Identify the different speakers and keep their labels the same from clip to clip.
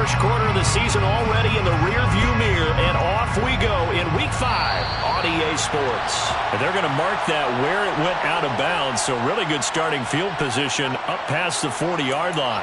Speaker 1: First quarter of the season already in the rearview mirror, and off we go in Week 5 on EA Sports.
Speaker 2: And they're going to mark that where it went out of bounds, so really good starting field position up past the 40-yard line.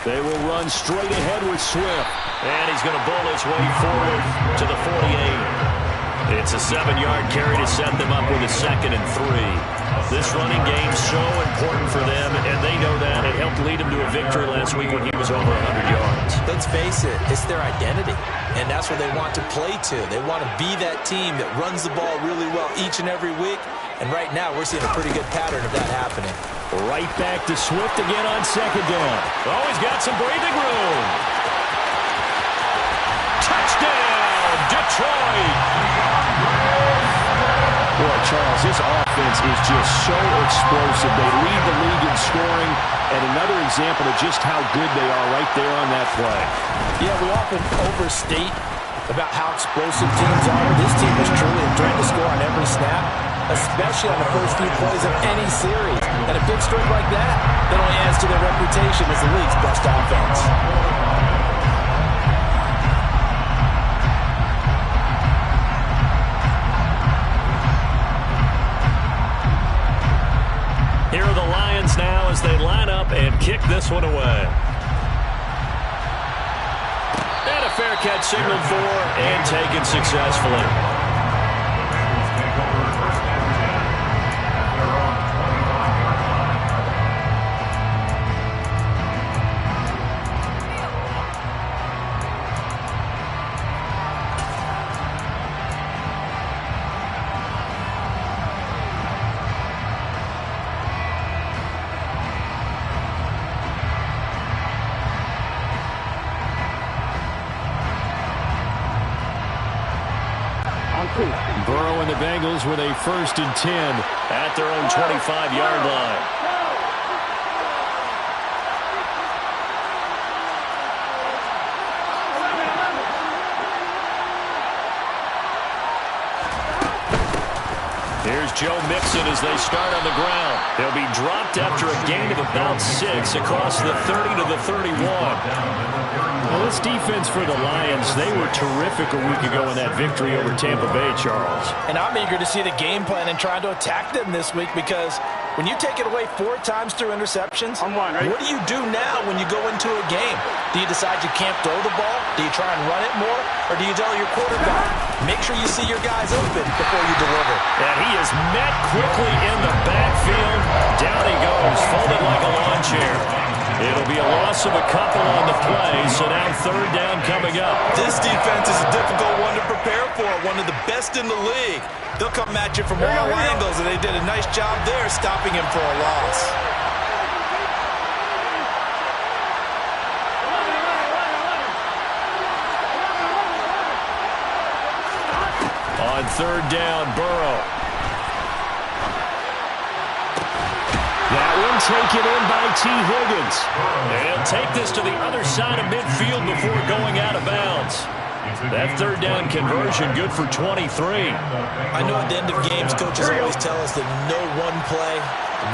Speaker 1: They will run straight ahead with Swift. And he's going to bowl his way forward to the 48. It's a 7-yard carry to set them up with a 2nd and 3. This running game's so important for them, and they know that. It helped lead them to a victory last week when he was over 100 yards.
Speaker 3: Let's face it, it's their identity, and that's what they want to play to. They want to be that team that runs the ball really well each and every week, and right now we're seeing a pretty good pattern of that happening.
Speaker 1: Right back to Swift again on 2nd down.
Speaker 2: Oh, he's got some breathing room.
Speaker 1: Touchdown, Detroit! Boy, Charles, this offense is just so explosive. They lead the league in scoring, and another example of just how good they are right there on that play.
Speaker 3: Yeah, we often overstate about how explosive teams are. This team is truly a threat to score on every snap, especially on the first few plays of any series. And a big streak like that only adds to their reputation as the league's best offense.
Speaker 2: Here are the Lions now as they line up and kick this one away.
Speaker 1: And a fair catch signaled for and taken successfully. Burrow and the Bengals with a 1st and 10 at their own 25-yard line. Here's Joe Mixon as they start on the ground. He'll be dropped after a gain of about 6 across the 30 to the 31. Well, this defense for the Lions, they were terrific a week ago in that victory over Tampa Bay, Charles.
Speaker 3: And I'm eager to see the game plan and trying to attack them this week, because when you take it away 4 times through interceptions, what do you do now when you go into a game? Do you decide you can't throw the ball? Do you try and run it more? Or do you tell your quarterback, make sure you see your guys open before you deliver?
Speaker 2: And he is met quickly in the backfield. Down he goes, folded like a lawn chair. It'll be a loss of a couple on the play, so now 3rd down coming up.
Speaker 3: This defense is a difficult one to prepare for, one of the best in the league. They'll come at you from all angles, and they did a nice job there stopping him for a loss.
Speaker 1: On 3rd down, Burrow. That one taken in by T. Higgins.
Speaker 2: And he'll take this to the other side of midfield before going out of bounds.
Speaker 1: That 3rd down conversion good for 23.
Speaker 3: I know at the end of games, coaches always tell us that no one play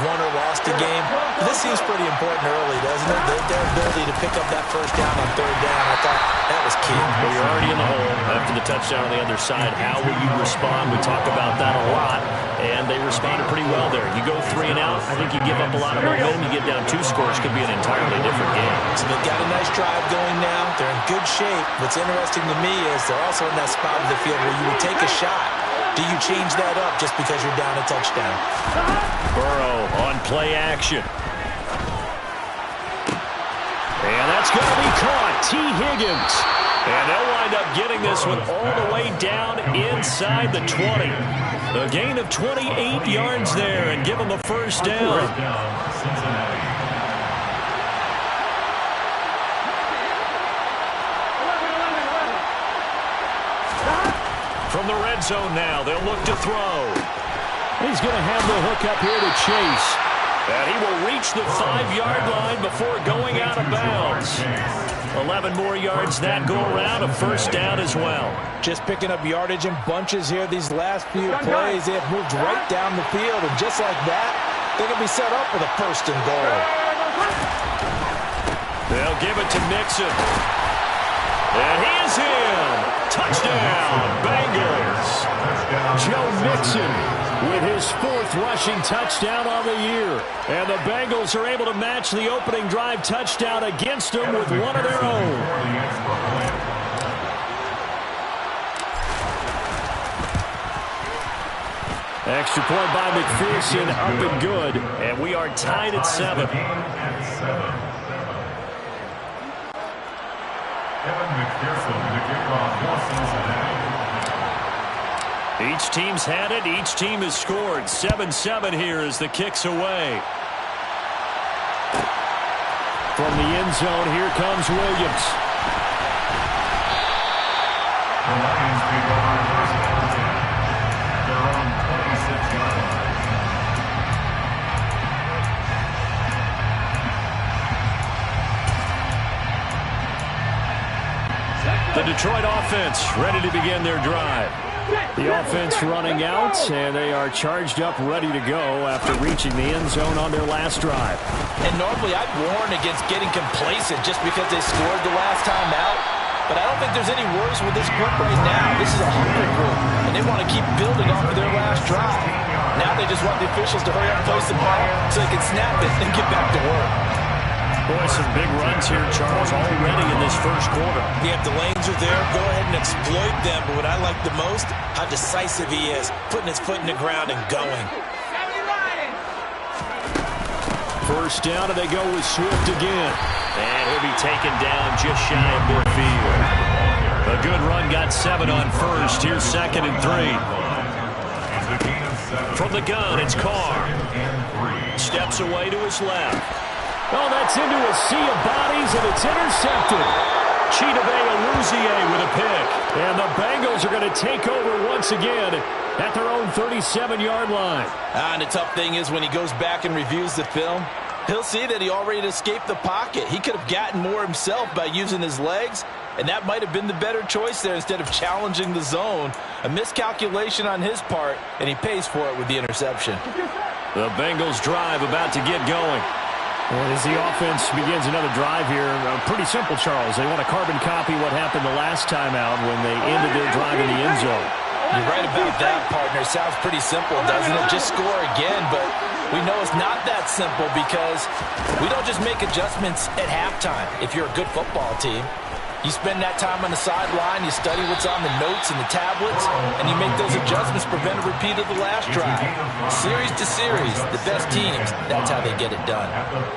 Speaker 3: won or lost a game. But this seems pretty important early, doesn't it? Their ability to pick up that 1st down on 3rd down, I thought that was key.
Speaker 1: Well, you're already in the hole after the touchdown on the other side. How will you respond? We talk about that a lot, and they responded pretty well there. You go 3 and out, I think you give up a lot of momentum. You get down 2 scores, could be an entirely different game.
Speaker 3: So they've got a nice drive going now. They're in good shape. What's interesting to me is they're also in that spot of the field where you would take a shot. Do you change that up just because you're down a touchdown?
Speaker 1: Burrow on play action. And that's going to be caught. T. Higgins. And they'll wind up getting this one all the way down inside the 20. A gain of 28 yards there and give them a 1st down. From the red zone now, they'll look to throw.
Speaker 2: He's going to have the hook up here to Chase.
Speaker 1: And he will reach the 5-yard line before going out of bounds. 11 more yards that go around, a first down as well.
Speaker 3: Just picking up yardage in bunches here these last few plays. They have moved right down the field, and just like that, they can be set up with a first and goal.
Speaker 1: They'll give it to Mixon. And he is in. Touchdown, Bengals.
Speaker 2: Joe Mixon with his 4th rushing touchdown on the year.
Speaker 1: And the Bengals are able to match the opening drive touchdown against them with one of their own.
Speaker 2: Extra point by McPherson, up and good.
Speaker 1: And we are tied at 7. Each team's had it. Each team has scored. 7-7 here as the kick's away.
Speaker 2: From the end zone, here comes Williams.
Speaker 4: The Lions take over first down again. Their own 26-yard line.
Speaker 1: The Detroit offense ready to begin their drive.
Speaker 2: The offense running out, and they are charged up, ready to go after reaching the end zone on their last drive.
Speaker 3: And normally I'd warn against getting complacent just because they scored the last time out. But I don't think there's any worries with this group right now. This is a hungry group, and they want to keep building off of their last drive. Now they just want the officials to hurry up and place the ball so they can snap it and get back to work.
Speaker 1: Boy, some big runs here, Charles, already in this first quarter.
Speaker 3: Yeah, if the lanes are there, go ahead and exploit them. But what I like the most, how decisive he is, putting his foot in the ground and going.
Speaker 2: First down, and they go with Swift again.
Speaker 1: And he'll be taken down just shy of midfield. A good run, got 7 on first. Here's 2nd and 3. From the gun, it's Carr. Steps away to his left.
Speaker 2: Oh, that's into a sea of bodies, and it's intercepted.
Speaker 1: Chidobe Awuzie with a pick.
Speaker 2: And the Bengals are going to take over once again at their own 37-yard line.
Speaker 3: And the tough thing is when he goes back and reviews the film, he'll see that he already escaped the pocket. He could have gotten more himself by using his legs, and that might have been the better choice there instead of challenging the zone. A miscalculation on his part, and he pays for it with the interception.
Speaker 1: The Bengals drive about to get going.
Speaker 2: And as the offense begins another drive here, pretty simple, Charles. They want to carbon copy what happened the last time out when they ended their drive in the end zone.
Speaker 3: You're right about that, partner. Sounds pretty simple, doesn't it? Just score again, but we know it's not that simple because we don't just make adjustments at halftime if you're a good football team. You spend that time on the sideline, you study what's on the notes and the tablets, and you make those adjustments, prevent a repeat of the last drive. Series to series, the best teams, that's how they get it done.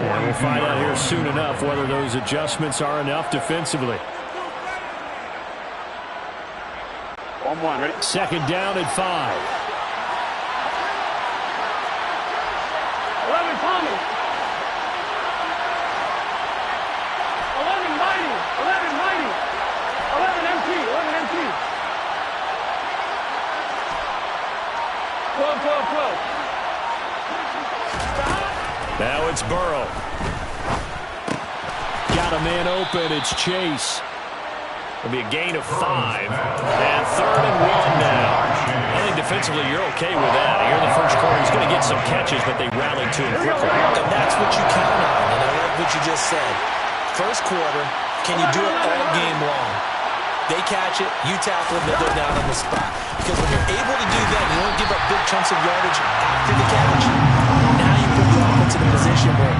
Speaker 2: And we'll find out here soon enough whether those adjustments are enough defensively.
Speaker 4: 1-1, ready?
Speaker 2: 2nd down and 5.
Speaker 4: 11 Thomas. 11 Mighty. 11 Mighty. 11 MT. 11 MT. 12, 12, 12.
Speaker 1: Now it's Burrow.
Speaker 2: Got a man open. It's Chase.
Speaker 1: It'll be a gain of 5. And 3rd and 1 now. I think defensively you're okay with that. Here in the first quarter, he's going to get some catches, but they rallied to him quickly.
Speaker 3: And that's what you count on, and I like what you just said. First quarter, can you do it all game long? They catch it, you tackle it, they go down on the spot. Because when you're able to do that, you don't give up big chunks of yardage after the catch. Now you put the offense in a position where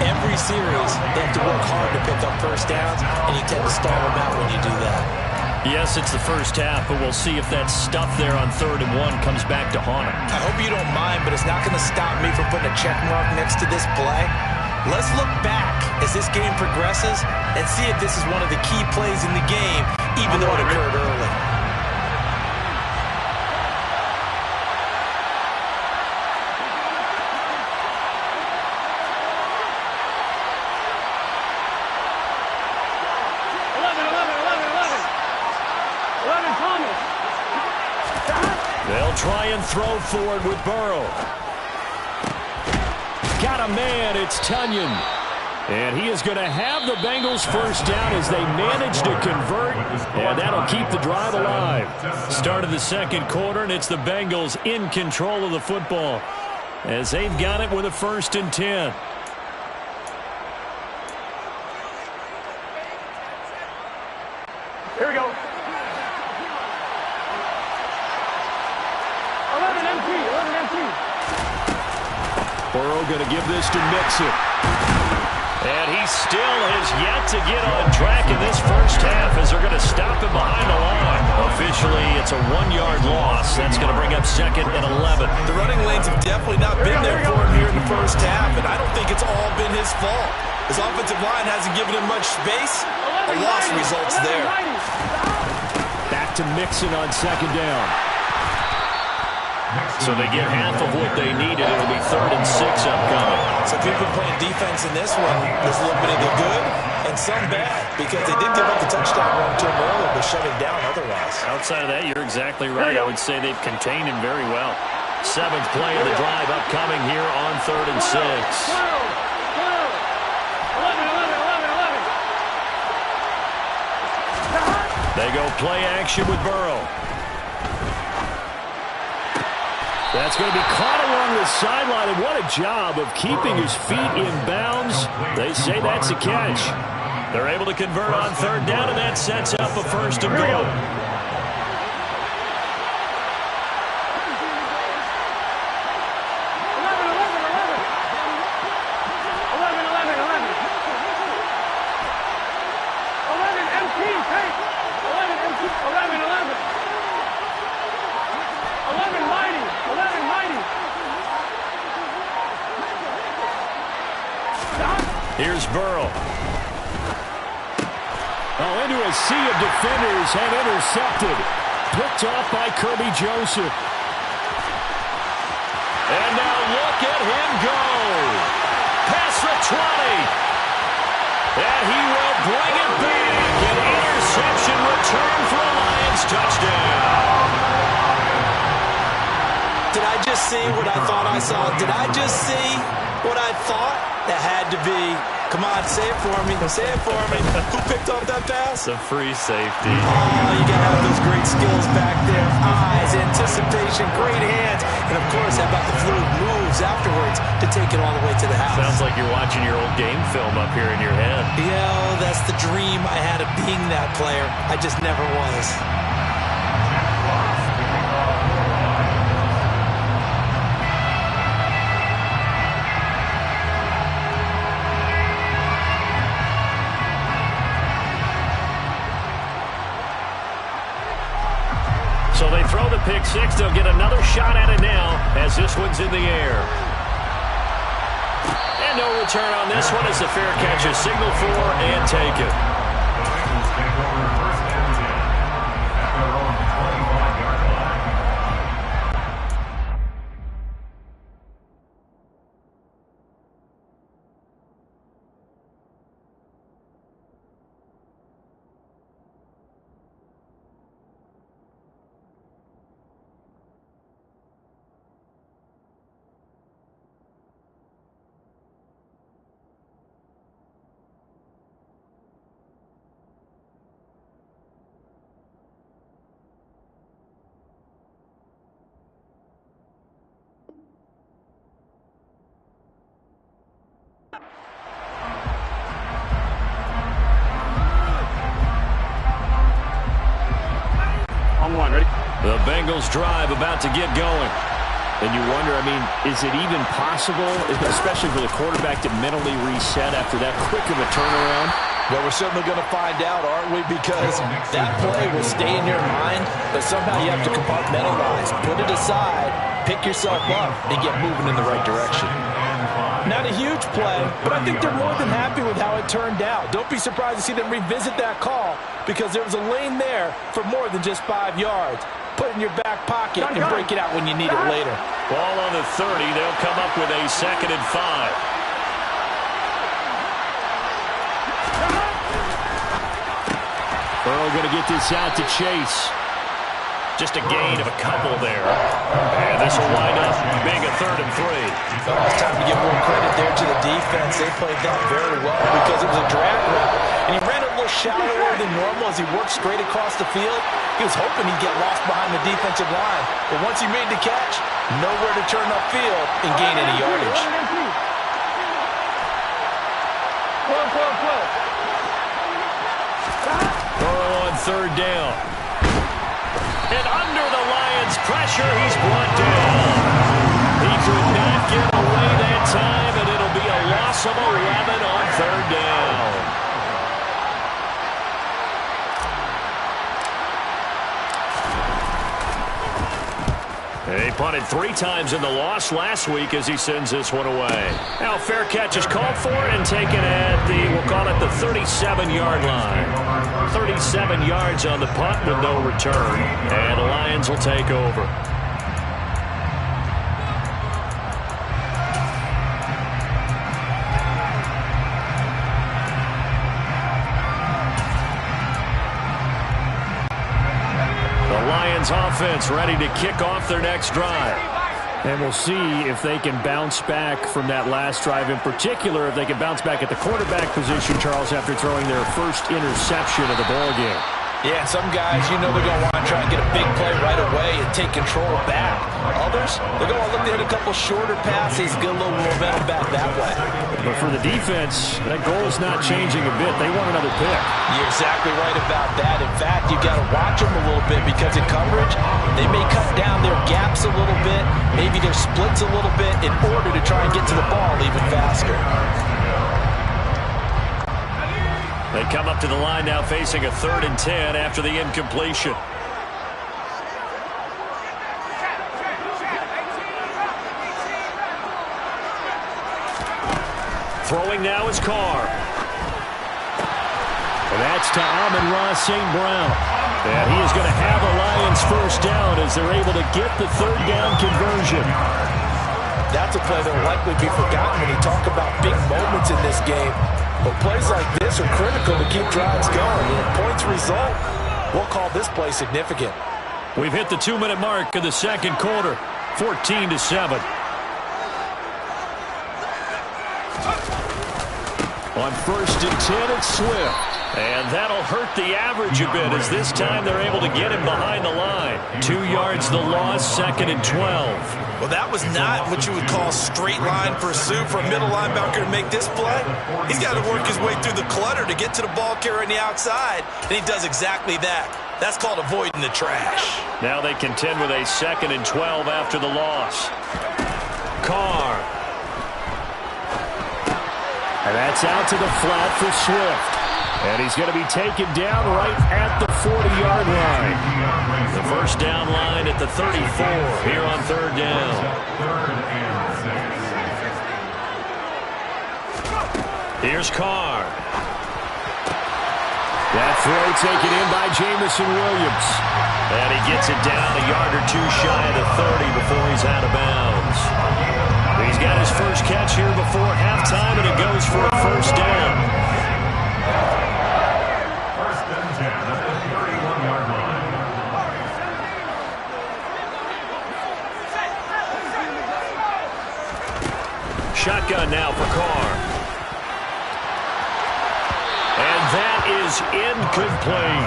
Speaker 3: every series they have to work hard to pick up first downs, and you tend to stall them out when you do that.
Speaker 1: Yes, it's the first half, but we'll see if that stuff there on 3rd and 1 comes back to haunt him.
Speaker 3: I hope you don't mind, but it's not going to stop me from putting a check mark next to this play. Let's look back as this game progresses and see if this is one of the key plays in the game, even though it occurred early.
Speaker 2: They'll try and throw forward with Burrow. Got a man. It's Tunyon. And he is going to have the Bengals first down as they manage to convert, and that'll keep the drive alive. Start of the second quarter, and it's the Bengals in control of the football as they've got it with a 1st and 10.
Speaker 5: Here we go. 11 empty.
Speaker 2: Burrow going to give this to Mixon. And he still has yet to get on track in this first half as they're going to stop him behind the line. Officially, it's a 1-yard loss. That's going to bring up 2nd and 11.
Speaker 3: The running lanes have definitely not been there for him here in the first half, and I don't think it's all been his fault. His offensive line hasn't given him much space. A loss results there.
Speaker 2: Back to Mixon on 2nd down. So they get half of what they needed. It'll be 3rd and 6 upcoming.
Speaker 3: So people playing defense in this one. There's a little bit of the good and some bad because they did give up the touchdown run to him earlier, but shut it down otherwise.
Speaker 2: Outside of that, you're exactly right. I would say they've contained him very well. 7th play of the drive upcoming here on 3rd and 6. They go play action with Burrow. That's going to be caught along the sideline, and what a job of keeping his feet in bounds. They say that's a catch. They're able to convert on 3rd down, and that sets up a 1st and goal. Here's Burrow. Oh, into a sea of defenders and intercepted. Picked off by Kirby Joseph. And now look at him go. Past the 20. And he will bring it back. An interception return for a Lions touchdown.
Speaker 3: Did I just see what I thought I saw? Did I just see what I thought? That had to be. Come on, say it for me. Say it for me. Who picked off that pass?
Speaker 2: A free safety.
Speaker 3: Oh, you got to have those great skills back there. Eyes, anticipation, great hands. And, of course, how about the fluid moves afterwards to take it all the way to the house?
Speaker 2: Sounds like you're watching your old game film up here in your head.
Speaker 3: Yeah, that's the dream I had of being that player. I just never was.
Speaker 2: So they throw the pick six. They'll get another shot at it now as this one's in the air. And no return on this one as the fair catch is signaled for and taken. The Bengals drive about to get going. And you wonder, I mean, is it even possible, especially for the quarterback, to mentally reset after that quick of a turnaround?
Speaker 3: Well, we're certainly going to find out, aren't we? Because that play will stay in your mind, but somehow you have to compartmentalize, put it aside, pick yourself up, and get moving in the right direction. Not a huge play, but I think they're more than happy with how it turned out. Don't be surprised to see them revisit that call because there was a lane there for more than just 5 yards. Put it in your back pocket and break it out when you need it later.
Speaker 2: Ball on the 30. They'll come up with a 2nd and 5. Burrow going to get this out to Chase. Just a gain of a couple there. And this will wind up being a 3rd and 3.
Speaker 3: Well, it's time to give more credit there to the defense. They played that very well because it was a drag route. And he ran it a little shallower than normal as he worked straight across the field. He was hoping he'd get lost behind the defensive line. But once he made the catch, nowhere to turn upfield and gain any yardage.
Speaker 2: Burrow on 3rd down. And under the Lions' pressure, he's brought down. He could not get away that time, and it'll be a loss of 11 on 3rd down. They punted 3 times in the loss last week as he sends this one away. Now fair catch is called for and taken at the, we'll call it the 37-yard line. 37 yards on the punt with no return. And the Lions will take over. Offense ready to kick off their next drive. And we'll see if they can bounce back from that last drive. In particular, if they can bounce back at the quarterback position, Charles, after throwing their first interception of the ballgame.
Speaker 3: Yeah, some guys, you know they're going to want to try and get a big play right away and take control back. Others, they're going to look to hit a couple shorter passes, get a little momentum back that way.
Speaker 2: But for the defense, that goal is not changing a bit. They want another pick.
Speaker 3: You're exactly right about that. In fact, you've got to watch them a little bit because in coverage, they may cut down their gaps a little bit, maybe their splits a little bit in order to try and get to the ball even faster.
Speaker 2: They come up to the line now facing a 3rd and 10 after the incompletion. Throwing now is Carr. And that's to Amon-Ra St. Brown. And he is going to have a Lions first down as they're able to get the 3rd down conversion.
Speaker 3: That's a play that will likely be forgotten when you talk about big moments in this game. But plays like this are critical to keep drives going. And if points result, we'll call this play significant.
Speaker 2: We've hit the 2-minute mark in the 2nd quarter, 14-7. On 1st and 10, it's Swift. And that'll hurt the average a bit as this time they're able to get him behind the line. 2 yards the loss, 2nd and 12.
Speaker 3: Well, that was not what you would call straight line pursuit for a middle linebacker to make this play. He's got to work his way through the clutter to get to the ball carrier on the outside, and he does exactly that. That's called avoiding the trash.
Speaker 2: Now they contend with a 2nd and 12 after the loss. Carr. And that's out to the flat for Swift. And he's going to be taken down right at the 40-yard line. The first down line at the 34 here on 3rd down. Here's Carr. That throw taken in by Jamison Williams. And he gets it down a yard or two shy of the 30 before he's out of bounds. He's got his first catch here before halftime, and it goes for a first down. Shotgun now for Carr. And that is incomplete.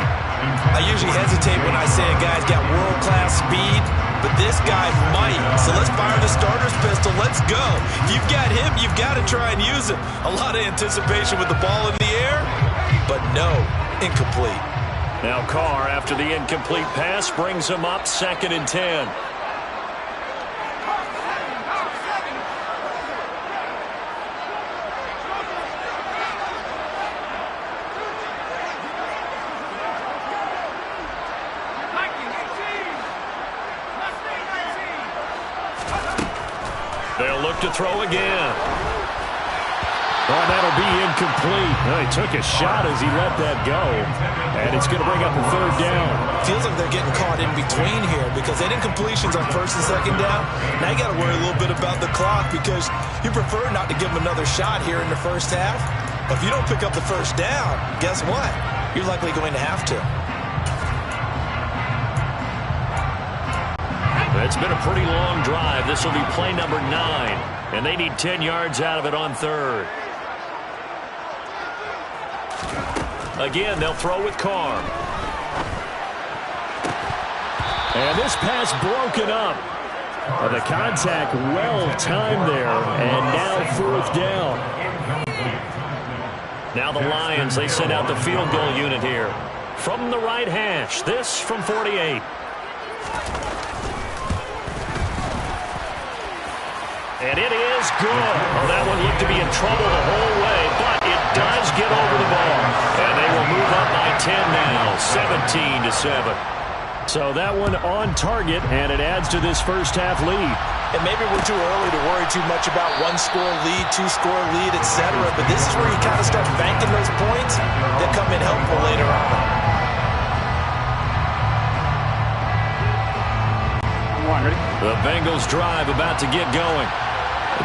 Speaker 3: I usually hesitate when I say a guy's got world-class speed, but this guy might. So let's fire the starter's pistol. Let's go. If you've got him, you've got to try and use him. A lot of anticipation with the ball in the air, but no, incomplete.
Speaker 2: Now Carr, after the incomplete pass, brings him up 2nd and 10. They'll look to throw again. Oh, that'll be incomplete. Well, he took a shot as he let that go. And it's going to bring up a 3rd down.
Speaker 3: Feels like they're getting caught in between here because they had incompletions on 1st and 2nd down. Now you got to worry a little bit about the clock because you prefer not to give them another shot here in the first half. But if you don't pick up the first down, guess what? You're likely going to have to.
Speaker 2: It's been a pretty long drive. This will be play number 9, and they need 10 yards out of it on third. Again, they'll throw with Carr. And this pass broken up. And the contact well-timed there, and now 4th down. Now the Lions, they send out the field goal unit here. From the right hash, this from 48. And it is good. Oh, that one looked to be in trouble the whole way, but it does get over the ball. And they will move up by 10 now, 17-7. So that one on target, and it adds to this first-half lead.
Speaker 3: And maybe we're too early to worry too much about one-score lead, two-score lead, etc. But this is where you kind of start banking those points that come in helpful later on.
Speaker 2: The Bengals drive about to get going.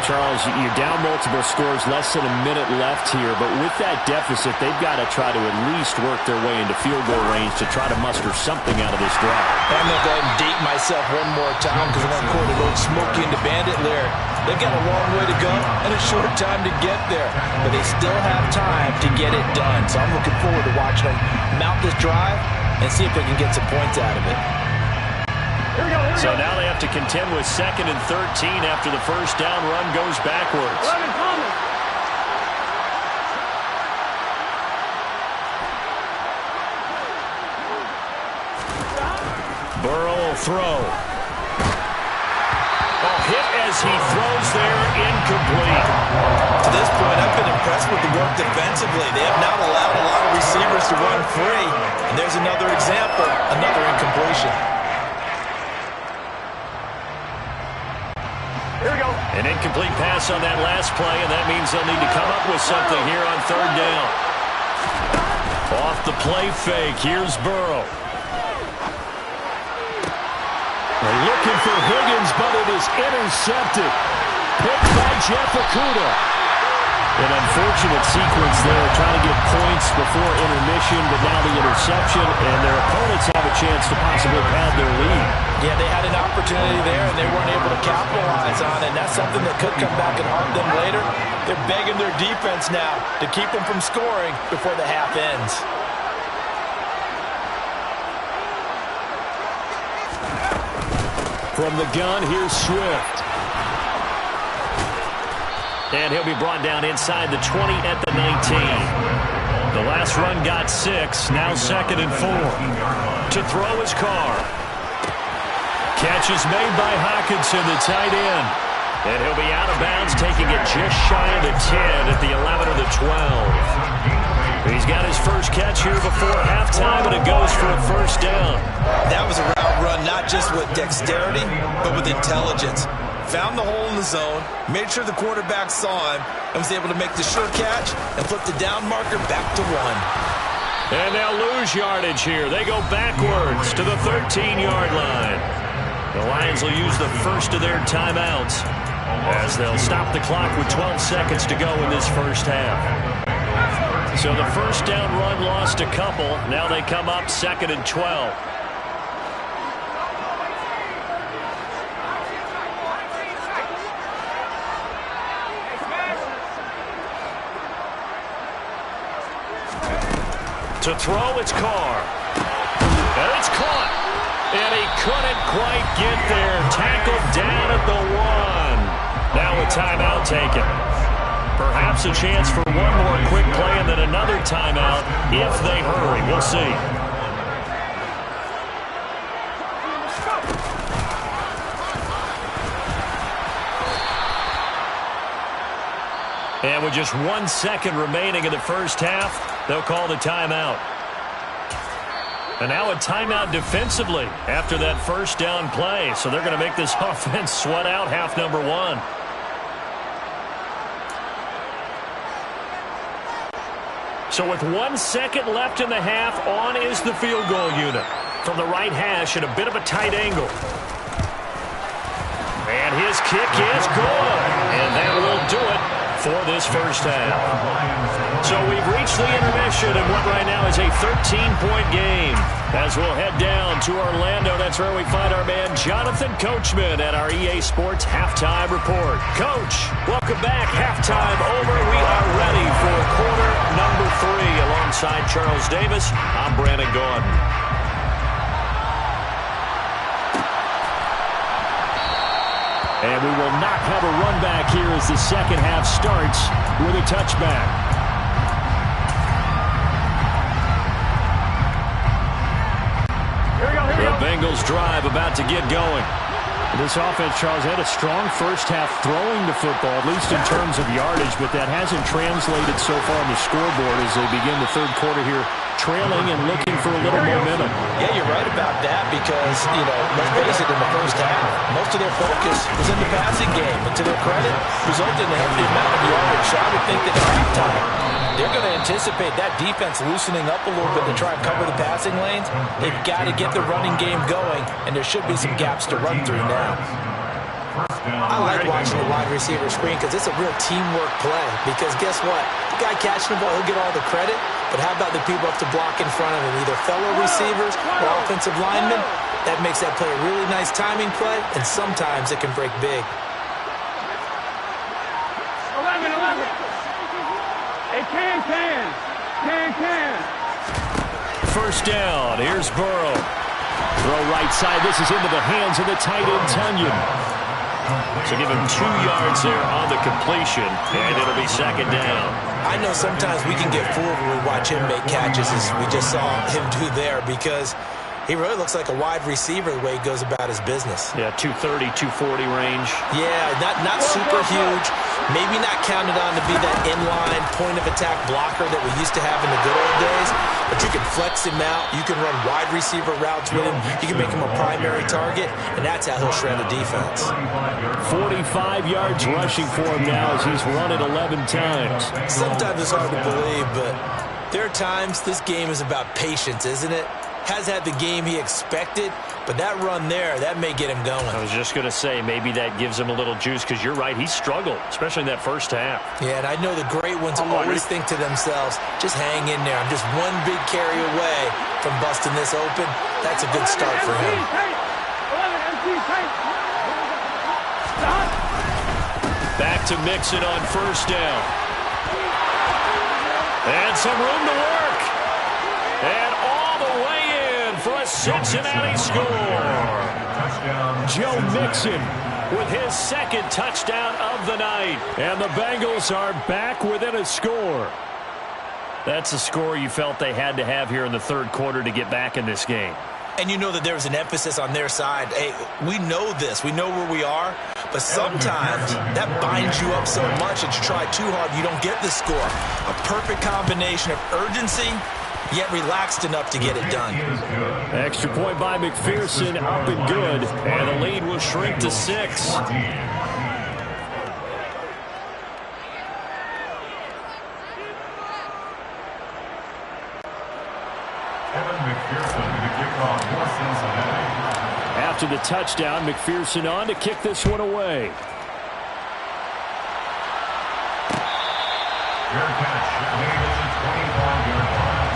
Speaker 2: Charles, you're down multiple scores, less than a minute left here, but with that deficit, they've got to try to at least work their way into field goal range to try to muster something out of this drive.
Speaker 3: I'm going to go ahead and date myself one more time because I'm going to quote an old Smokey and the Bandit lyric. They've got a long way to go and a short time to get there, but they still have time to get it done. So I'm looking forward to watching them mount this drive and see if they can get some points out of it.
Speaker 2: So now they have to contend with 2nd and 13 after the first down run goes backwards. Burrow will throw. Oh, hit as he throws there, incomplete.
Speaker 3: To this point, I've been impressed with the work defensively. They have not allowed a lot of receivers to run free. And there's another example, another incompletion.
Speaker 2: An incomplete pass on that last play, and that means they'll need to come up with something here on 3rd down. Off the play fake, here's Burrow. They're looking for Higgins, but it is intercepted. Picked by Jeff Okudah. An unfortunate sequence there, trying to get points before intermission, but now the interception, and their opponents have a chance to possibly pad their lead.
Speaker 3: Yeah, they had an opportunity there, and they weren't able to capitalize on it, and that's something that could come back and haunt them later. They're begging their defense now to keep them from scoring before the half ends.
Speaker 2: From the gun, here's Swift. And he'll be brought down inside the 20 at the 19. The last run got 6, now 2nd and 4. To throw is Carr. Catch is made by Hockenson, the tight end. And he'll be out of bounds, taking it just shy of the 10 at the 11 or the 12. He's got his first catch here before halftime, and it goes for a first down.
Speaker 3: That was a route run, not just with dexterity, but with intelligence. Found the hole in the zone, made sure the quarterback saw him, and was able to make the sure catch and flip the down marker back to 1.
Speaker 2: And they'll lose yardage here. They go backwards to the 13-yard line. The Lions will use the first of their timeouts as they'll stop the clock with 12 seconds to go in this first half. So the first down run lost a couple. Now they come up 2nd and 12. To throw, it's Carr. And it's caught. And he couldn't quite get there. Tackled down at the 1. Now a timeout taken. Perhaps a chance for one more quick play and then another timeout if they hurry. We'll see. And with just 1 second remaining in the first half, they'll call the timeout. And now a timeout defensively after that first down play. So they're going to make this offense sweat out half number 1. So with 1 second left in the half, on is the field goal unit. From the right hash at a bit of a tight angle. And his kick is good. And that will do it for
Speaker 1: this first half. So we've reached the intermission in what right now is a 13-point game. As we'll head down to Orlando, that's where we find our man Jonathan Coachman at our EA Sports Halftime Report. Coach, welcome back. Halftime over. We are ready for quarter number 3. Alongside Charles Davis, I'm Brandon Gaudin.
Speaker 2: And we will not have a run back here as the second half starts with a touchback. The Bengals drive about to get going.
Speaker 6: This offense, Charles, had a strong first half throwing the football, at least in terms of yardage, but that hasn't translated so far on the scoreboard as they begin the third quarter here, trailing and looking for a little momentum.
Speaker 3: Yeah, you're right about that because, let's face it, in the first half, most of their focus was in the passing game. And to their credit, resulted in a healthy amount of yardage. So I would think that at halftime, they're going to anticipate that defense loosening up a little bit to try and cover the passing lanes. They've got to get the running game going, and there should be some gaps to run through now.
Speaker 7: I like watching the wide receiver screen because it's a real teamwork play. Because guess what? The guy catching the ball, he'll get all the credit. But how about the people up to block in front of him, either fellow receivers or offensive linemen? That makes that play a really nice timing play, and sometimes it can break big.
Speaker 5: 11. Hey, can.
Speaker 2: First down. Here's Burrow. Throw right side. This is into the hands of the tight end, Tonyan.
Speaker 1: So give him 2 yards there on the completion, and it'll be second down.
Speaker 7: I know sometimes we can get fooled when we watch him make catches, as we just saw him do there, because he really looks like a wide receiver the way he goes about his business.
Speaker 1: Yeah, 230, 240 range.
Speaker 7: Yeah, not super huge. Maybe not counted on to be that inline point-of-attack blocker that we used to have in the good old days. But you can flex him out. You can run wide receiver routes with him. You can make him a primary target, and that's how he'll shred a defense.
Speaker 2: 45 yards rushing for him now as he's run it 11 times.
Speaker 7: Sometimes it's hard to believe, but there are times this game is about patience, isn't it? Has had the game he expected, but that run there, that may get him going.
Speaker 1: I was just going to say, maybe that gives him a little juice, because you're right, he struggled, especially in that first half.
Speaker 7: Yeah, and I know the great ones always think to themselves, just hang in there. I'm just one big carry away from busting this open. That's a good start for him.
Speaker 2: Back to Mixon on first down. And some room to work. And all the way in for a Cincinnati score. Joe Mixon with his second touchdown of the night. And the Bengals are back within a score.
Speaker 1: That's a score you felt they had to have here in the third quarter to get back in this game.
Speaker 7: And you know that there was an emphasis on their side. Hey, we know this. We know where we are. But sometimes that binds you up so much that you try too hard, you don't get the score. A perfect combination of urgency, yet relaxed enough to get it done.
Speaker 2: Extra point by McPherson, up and good.
Speaker 1: And the lead will shrink to 6.
Speaker 2: After the touchdown, McPherson on to kick this one away.
Speaker 4: Fair catch. Made at the 25-yard line.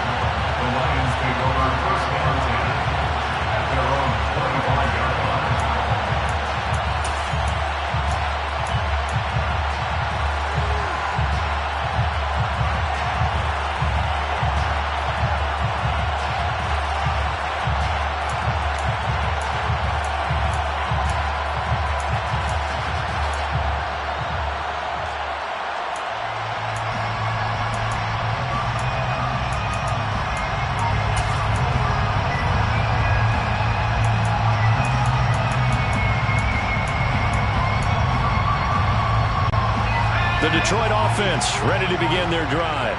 Speaker 4: The Lions take over first and 10 at their own 25-yard line.
Speaker 2: The Detroit offense ready to begin their drive.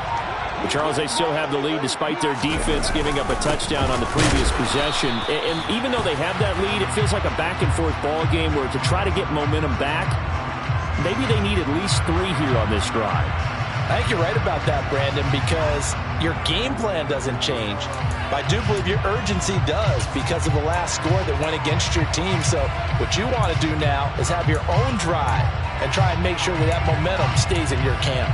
Speaker 2: But Charles, they still have the lead despite their defense giving up a touchdown on the previous possession. And even though they have that lead, it feels like a back-and-forth ball game where to try to get momentum back, maybe they need at least 3 here on this drive.
Speaker 3: I think you're right about that, Brandon, because your game plan doesn't change. But I do believe your urgency does because of the last score that went against your team. So what you want to do now is have your own drive and try and make sure that momentum stays in your camp.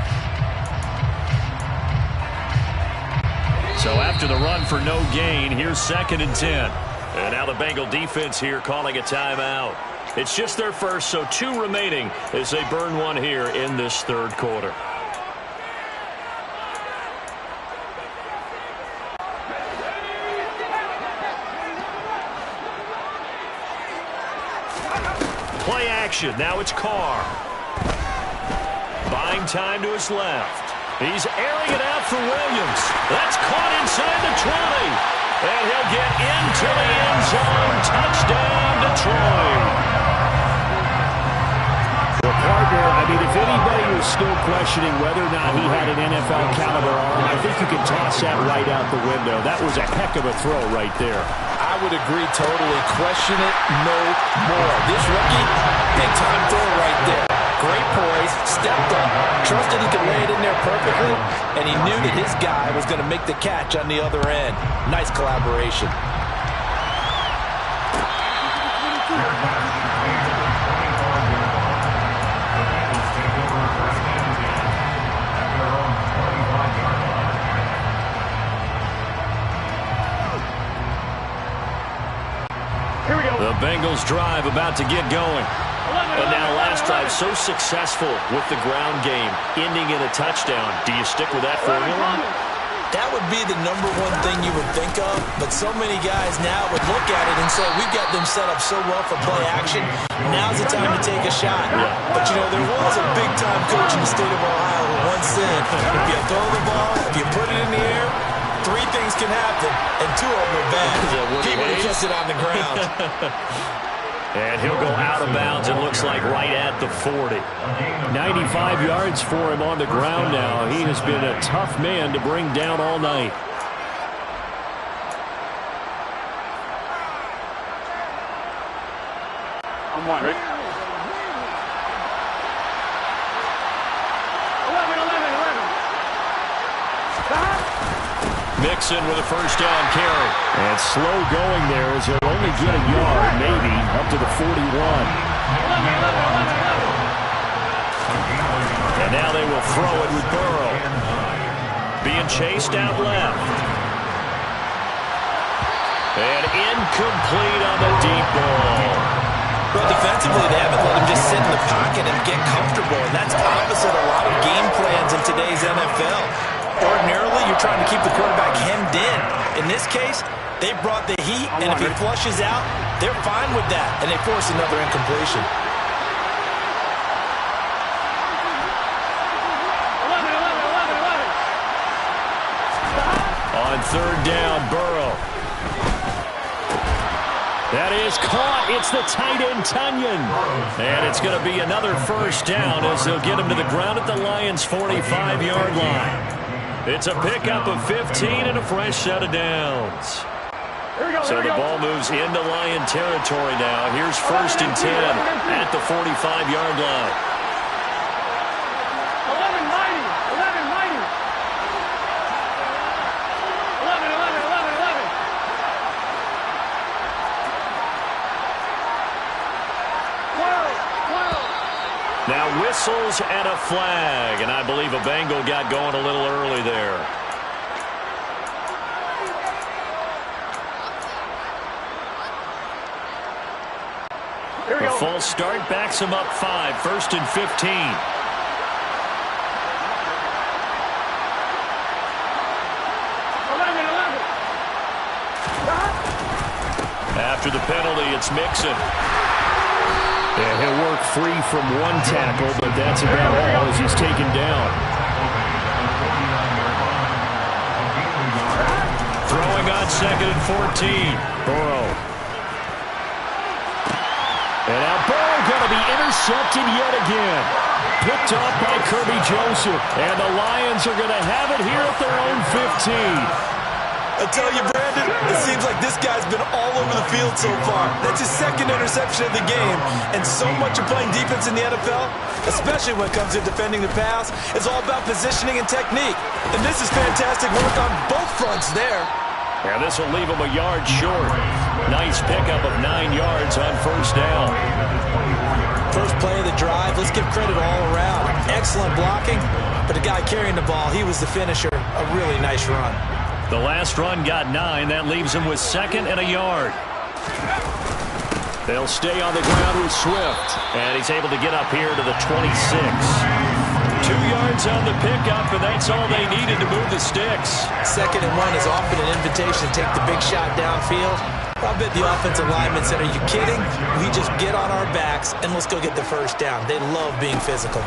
Speaker 2: So after the run for no gain, here's 2nd and 10. And now the Bengal defense here calling a timeout. It's just their first, so 2 remaining as they burn one here in this 3rd quarter. Play action. Now it's Carr. Buying time to his left. He's airing it out for Williams. That's caught inside the 20. And he'll get into the end zone. Touchdown, Detroit. Well, partner, I mean, if anybody was still questioning whether or not he had an NFL caliber arm, I think you can toss that right out the window. That was a heck of a throw right there.
Speaker 3: I would agree totally. Question it no more. This rookie, big-time throw right there. Great poise, stepped up, trusted he could lay it in there perfectly, and he knew that his guy was going to make the catch on the other end. Nice collaboration.
Speaker 2: The Bengals drive about to get going. And now last drive so successful with the ground game, ending in a touchdown. Do you stick with that formula?
Speaker 7: That would be the number one thing you would think of, but so many guys now would look at it and say, we've got them set up so well for play action, now's the time to take a shot.
Speaker 2: Yeah.
Speaker 7: But, you know, there was a big-time coach in the state of Ohio who once said, if you throw the ball, if you put it in the air, 3 things can happen, and 2 of them are bad. Keep it just it on the ground.
Speaker 2: And he'll go out of bounds, it looks like right at the 40. 95 yards for him on the ground now. He has been a tough man to bring down all night.
Speaker 5: I'm one, right? 11.
Speaker 2: Mixon with a first down carry. And slow going there as he'll only get a yard, maybe, up to the 41. And now they will throw it with Burrow. Being chased out left. And incomplete on the deep ball.
Speaker 3: Well, defensively, they haven't let him just sit in the pocket and get comfortable, and that's opposite a lot of game plans in today's NFL. Ordinarily, you're trying to keep the quarterback hemmed in. In this case, they brought the heat, and if he flushes out, they're fine with that, and they force another incompletion.
Speaker 5: 11.
Speaker 2: On 3rd down, Burrow. That is caught. It's the tight end, Tonyan. And it's going to be another first down as they'll get him to the ground at the Lions' 45-yard line. It's a pickup of 15 and a fresh set of downs. So the ball moves into Lion territory now. Here's 1st and 10 at the 45-yard line. 11. Now whistles and a flag, and I believe a Bengal got going a little early there. The false start backs him up 5, 1st and 15. After the penalty, it's Mixon. Yeah, he'll work free from one tackle, but that's about all as he's taken down. Throwing on 2nd and 14. Burrow. And now Burrow going to be intercepted yet again. Picked off by Kirby Joseph. And the Lions are going to have it here at their own 15.
Speaker 3: I tell you, Brandon, it seems like this guy's been all over the field so far. That's his second interception of the game. And so much of playing defense in the NFL, especially when it comes to defending the pass, is all about positioning and technique. And this is fantastic work on both fronts there.
Speaker 2: And this will leave him a yard short. Nice pickup of 9 yards on first down.
Speaker 7: First play of the drive, let's give credit all around. Excellent blocking, but the guy carrying the ball, he was the finisher. A really nice run.
Speaker 2: The last run got 9. That leaves him with 2nd and a yard. They'll stay on the ground with Swift. And he's able to get up here to the 26. 2 yards on the pickup, and that's all they needed to move the sticks.
Speaker 7: 2nd and 1 is often an invitation to take the big shot downfield. I bet the offensive linemen said, are you kidding? We just get on our backs and let's go get the first down. They love being physical.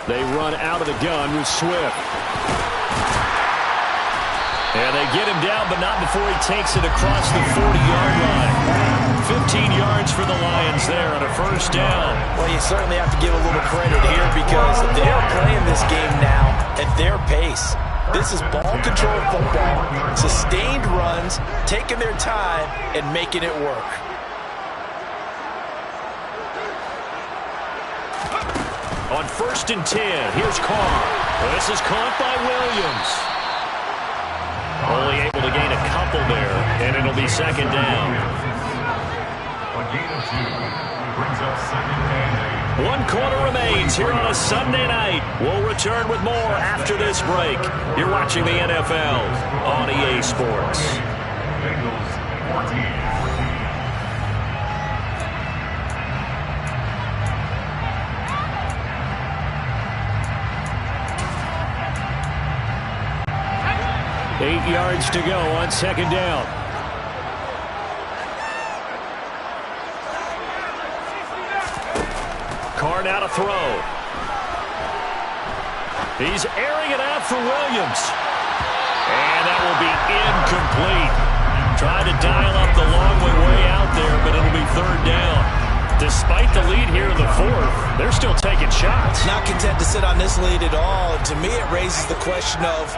Speaker 2: They run out of the gun with Swift. And they get him down, but not before he takes it across the 40-yard line. 15 yards for the Lions there on a first down.
Speaker 3: Well, you certainly have to give a little credit here because they're playing this game now at their pace. This is ball control football, sustained runs, taking their time, and making it work.
Speaker 2: On 1st and 10, here's Carr. This is caught by Williams. Only able to gain a couple there, and it'll be 2nd down.
Speaker 4: A gain of 2 brings up 2nd and 8.
Speaker 2: 1 quarter remains here on a Sunday night. We'll return with more after this break. You're watching the NFL on EA Sports.
Speaker 4: Bengals 14.
Speaker 2: 8 yards to go on 2nd down. Carr now to throw. He's airing it out for Williams. And that will be incomplete. Tried to dial up the long way out there, but it'll be 3rd down. Despite the lead here in the 4th, they're still taking shots.
Speaker 3: Not content to sit on this lead at all. To me, it raises the question of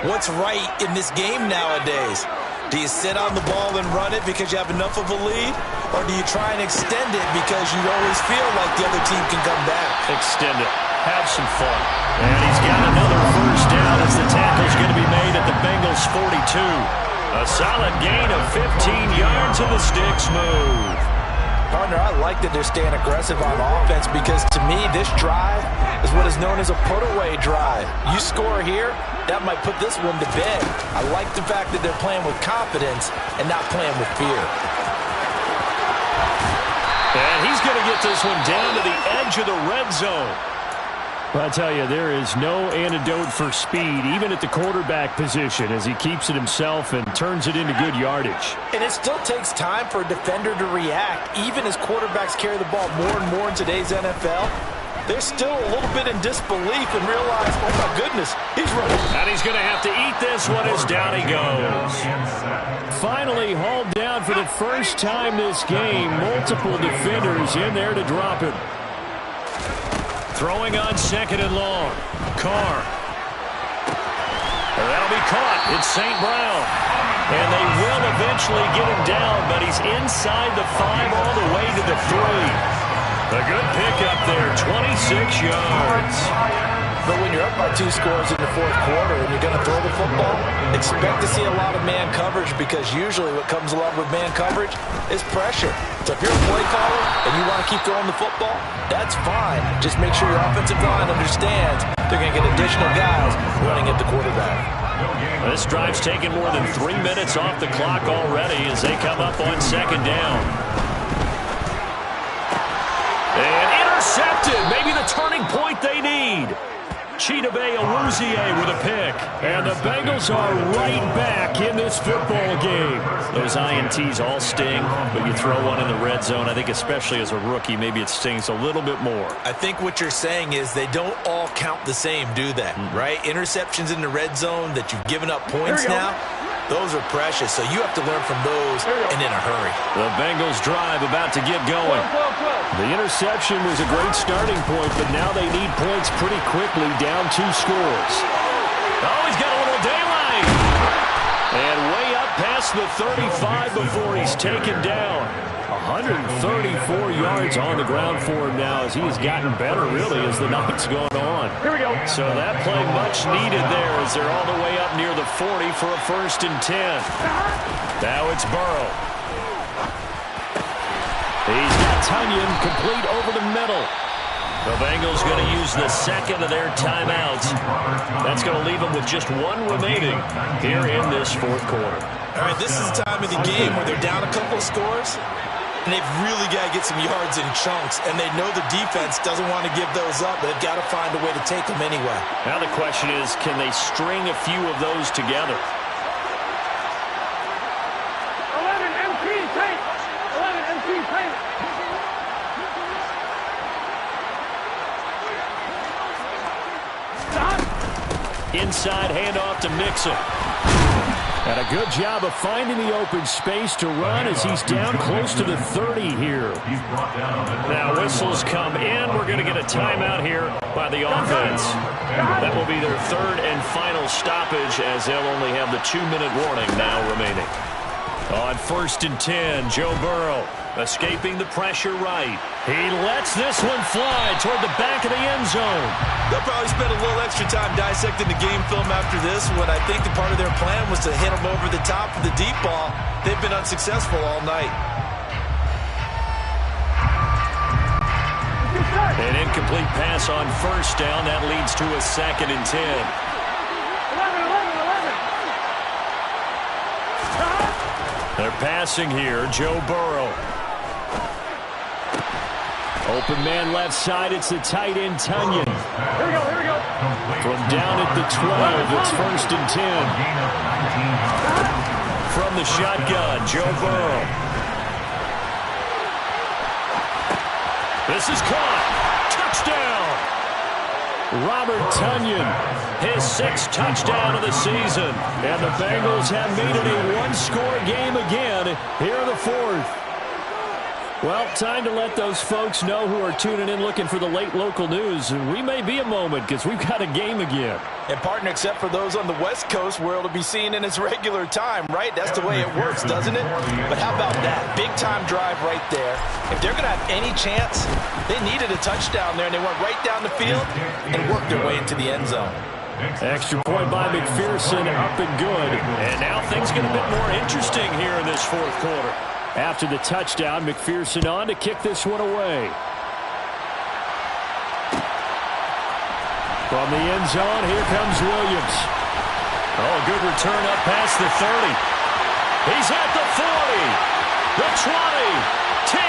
Speaker 3: what's right in this game nowadays. Do you sit on the ball and run it because you have enough of a lead? Or do you try and extend it because you always feel like the other team can come back?
Speaker 2: Extend it. Have some fun. And he's got another first down as the tackle's going to be made at the Bengals 42. A solid gain of 15 yards and the sticks move.
Speaker 3: Partner, I like that they're staying aggressive on offense because to me, this drive is what is known as a put-away drive. You score here, that might put this one to bed. I like the fact that they're playing with confidence and not playing with fear.
Speaker 2: And he's going to get this one down to the edge of the red zone. I tell you, there is no antidote for speed, even at the quarterback position, as he keeps it himself and turns it into good yardage.
Speaker 3: And it still takes time for a defender to react. Even as quarterbacks carry the ball more and more in today's NFL, they're still a little bit in disbelief and realize, oh my goodness, he's running.
Speaker 2: And he's going to have to eat this one as down he goes. Finally hauled down for the first time this game. Multiple defenders in there to drop him. Throwing on 2nd and long. Carr. That'll be caught. It's St. Brown. And they will eventually get him down, but he's inside the 5 all the way to the 3. A good pickup there, 26 yards.
Speaker 3: But when you're up by 2 scores in the 4th quarter and you're going to throw the football, expect to see a lot of man coverage because usually what comes along with man coverage is pressure. So if you're a play caller and you want to keep throwing the football, that's fine. Just make sure your offensive line understands they're going to get additional guys running at the quarterback.
Speaker 2: This drive's taken more than 3 minutes off the clock already as they come up on 2nd down. And intercepted. Maybe the turning point they need. Chidobe Awuzie with a pick. And the Bengals are right back in this football game. Those INTs all sting, but you throw one in the red zone, I think especially as a rookie, maybe it stings a little bit more.
Speaker 3: I think what you're saying is they don't all count the same, do they? Right? Interceptions in the red zone that you've given up points now, those are precious. So you have to learn from those and in a hurry.
Speaker 2: The Bengals drive about to get going. The interception was a great starting point, but now they need points pretty quickly, down 2 scores. Oh, he's got a little daylight. And way past the 35 before he's taken down. 134 yards on the ground for him now as he's gotten better, really, as the night's gone on.
Speaker 5: Here we go.
Speaker 2: So that play much needed there as they're all the way up near the 40 for a 1st and 10. Now it's Burrow. He's got Tonyan complete over the middle. The Bengals going to use the second of their timeouts. That's going to leave them with just one remaining here in this 4th quarter.
Speaker 3: All right, this is the time of the game where they're down a couple of scores, and they've really got to get some yards in chunks, and they know the defense doesn't want to give those up, but they've got to find a way to take them anyway.
Speaker 2: Now the question is, can they string a few of those together?
Speaker 5: 11 MT tape. 11 MT tape.
Speaker 2: Inside handoff to Mixon. And a good job of finding the open space to run as he's down close to the 30 here. Now whistles come in. We're going to get a timeout here by the offense. That will be their 3rd and final stoppage as they'll only have the 2-minute warning now remaining. On 1st and 10, Joe Burrow escaping the pressure right. He lets this one fly toward the back of the end zone.
Speaker 3: They'll probably spend a little extra time dissecting the game film after this when I think the part of their plan was to hit them over the top of the deep ball. They've been unsuccessful all night.
Speaker 2: An incomplete pass on 1st down. That leads to a 2nd and 10.
Speaker 5: 11.
Speaker 2: They're passing here. Joe Burrow. Open man left side. It's the tight end, Tonyan.
Speaker 5: Here we go, here we go.
Speaker 2: From down at the 12, it's 1st and 10. From the shotgun, Joe Burrow. This is caught. Touchdown. Robert Tonyan, his 6th touchdown of the season. And the Bengals have made it a one-score game again here in the 4th. Well, time to let those folks know who are tuning in looking for the late local news. We may be a moment because we've got a game again.
Speaker 3: And, partner, except for those on the West Coast where it'll be seen in its regular time, right? That's the way it works, doesn't it? But how about that? Big-time drive right there. If they're going to have any chance, they needed a touchdown there, and they went right down the field and worked their way into the end zone.
Speaker 2: Extra point by McPherson, up and good. And now things get a bit more interesting here in this 4th quarter. After the touchdown, McPherson on to kick this one away. From the end zone, here comes Williams. Oh, good return up past the 30. He's at the 40, the 20, 10,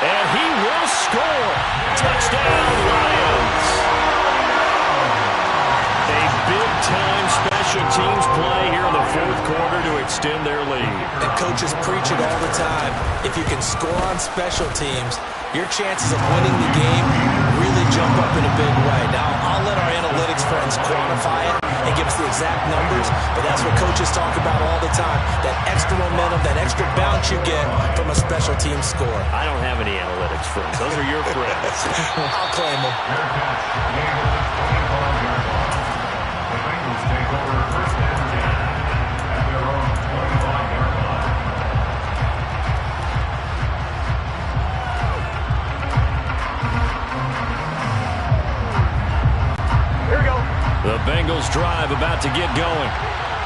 Speaker 2: and he will score. Touchdown, Lions. A big-time special teams play here in the 4th quarter to extend their lead.
Speaker 7: And coaches preach it all the time. If you can score on special teams, your chances of winning the game really jump up in a big way. Now, I'll let our analytics friends quantify it and give us the exact numbers, but that's what coaches talk about all the time. That extra momentum, that extra bounce you get from a special team score.
Speaker 2: I don't have any analytics friends. Those are your friends.
Speaker 7: I'll claim them.
Speaker 4: The Bengals take over 1st and 10 at their own 25-yard line.
Speaker 5: Here we go.
Speaker 2: The Bengals drive about to get going.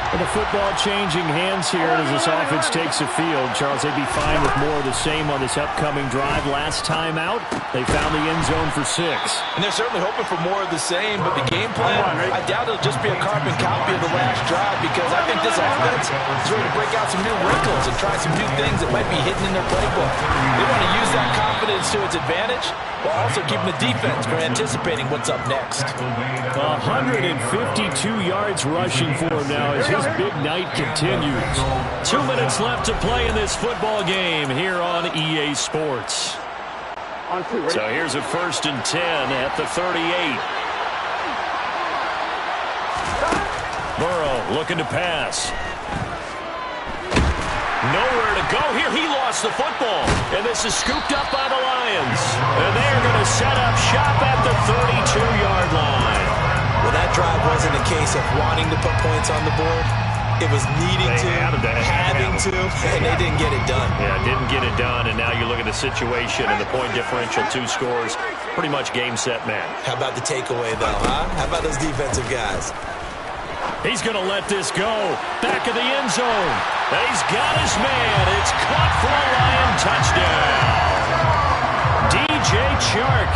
Speaker 2: And the football changing hands here as this offense takes the field. Charles, they'd be fine with more of the same on this upcoming drive. Last time out, they found the end zone for 6.
Speaker 3: And they're certainly hoping for more of the same, but the game plan, I doubt it'll just be a carbon copy of the last drive because I think this offense is ready to break out some new wrinkles and try some new things that might be hidden in their playbook. They want to use that confidence to its advantage while also keeping the defense from anticipating what's up next.
Speaker 2: 152 yards rushing for him now as his big night continues. 2 minutes left to play in this football game here on EA Sports.
Speaker 5: On 2, ready?
Speaker 2: So here's a 1st and 10 at the 38. Burrow looking to pass. Nowhere to go here. He lost the football. And this is scooped up by the Lions. And they're going to set up shop at the 32-yard line.
Speaker 7: Well, that drive wasn't a case of wanting to put points on the board. It was needing to, having to, and they didn't get it done.
Speaker 1: Yeah, didn't get it done, and now you look at the situation and the point differential, 2 scores, pretty much game, set, match.
Speaker 7: How about the takeaway, though, huh? How about those defensive guys?
Speaker 2: He's going to let this go. Back of the end zone. And he's got his man. It's caught for a Lion touchdown. DJ Chark,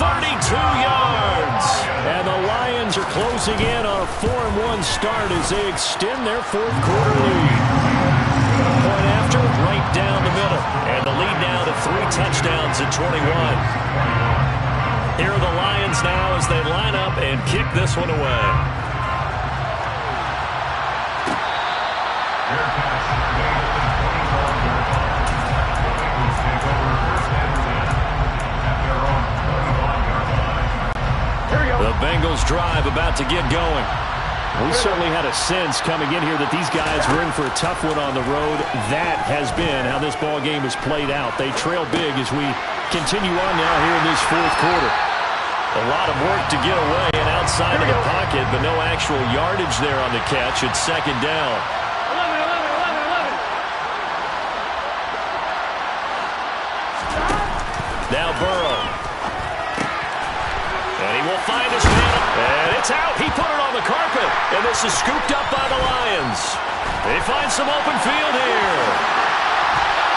Speaker 2: 32 yards. And the Lions are closing in on a 4-1 start as they extend their 4th quarter lead. Point after, right down the middle. And the lead now to 3 touchdowns at 21. Here are the Lions now as they line up and kick this one away. The Bengals drive about to get going. We certainly had a sense coming in here that these guys were in for a tough one on the road. That has been how this ball game has played out. They trail big as we continue on now here in this 4th quarter. A lot of work to get away and outside of the pocket, but no actual yardage there on the catch. It's 2nd down. 11. Now Burrow. And he will find his man. And it's out. He put it on the carpet. And this is scooped up by the Lions. They find some open field here.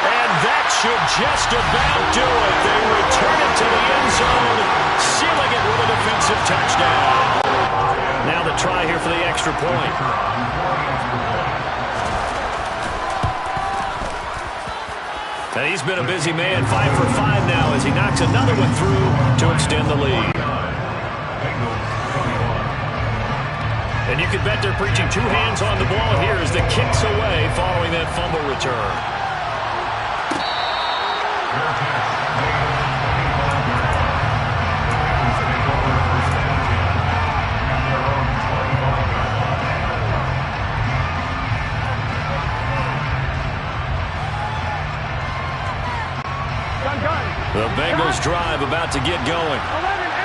Speaker 2: And that should just about do it. They return it to the end zone, sealing it with a defensive touchdown. Now the try here for the extra point. And he's been a busy man, 5 for 5 now as he knocks another one through to extend the lead. And you can bet they're preaching 2 hands on the ball here as the kick's away following that fumble return. The Bengals drive about to get going.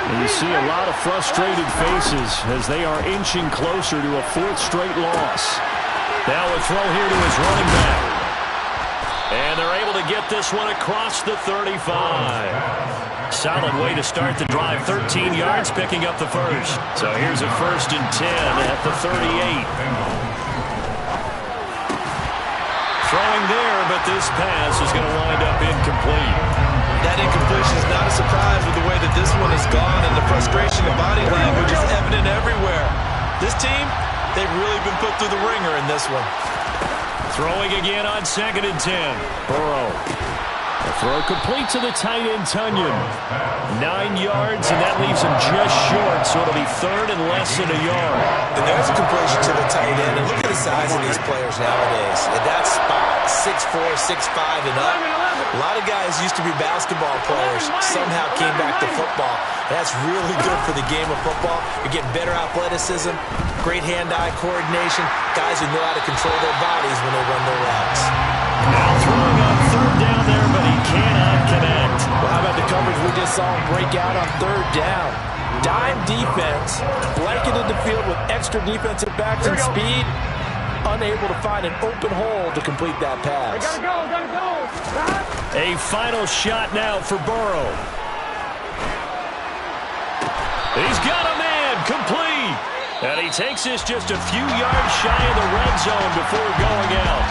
Speaker 2: And you see a lot of frustrated faces as they are inching closer to a 4th straight loss. Now a throw here to his running back. And they're able to get this one across the 35. Solid way to start the drive. 13 yards, picking up the first. So here's a 1st and 10 at the 38. Throwing there, but this pass is going to wind up incomplete.
Speaker 3: That incompletion is not a surprise with the way that this one has gone, and the frustration and body language is evident everywhere. This team, they've really been put through the ringer in this one.
Speaker 2: Throwing again on 2nd and 10. Burrow. The throw complete to the tight end, Tunyon. 9 yards, and that leaves him just short, so it'll be 3rd and less than a yard.
Speaker 7: And there's a completion to the tight end, and look at the size of these players nowadays. At that spot, 6'4", 6'5", and up. A lot of guys used to be basketball players, somehow came back to football. That's really good for the game of football. You're getting better athleticism, great hand-eye coordination, guys who know how to control their bodies when they run their routes.
Speaker 2: Now throwing on 3rd down there, but he cannot connect.
Speaker 3: Well, how about the coverage we just saw him break out on 3rd down? Dime defense, blanketed the field with extra defensive backs and speed, unable to find an open hole to complete that pass.
Speaker 5: Gotta go.
Speaker 2: A final shot now for Burrow. He's got a man, complete. And he takes this just a few yards shy of the red zone before going out.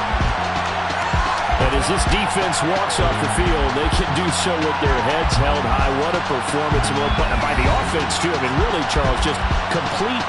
Speaker 2: And as this defense walks off the field, they can do so with their heads held high. What a performance by the offense, too. I mean, really, Charles, just complete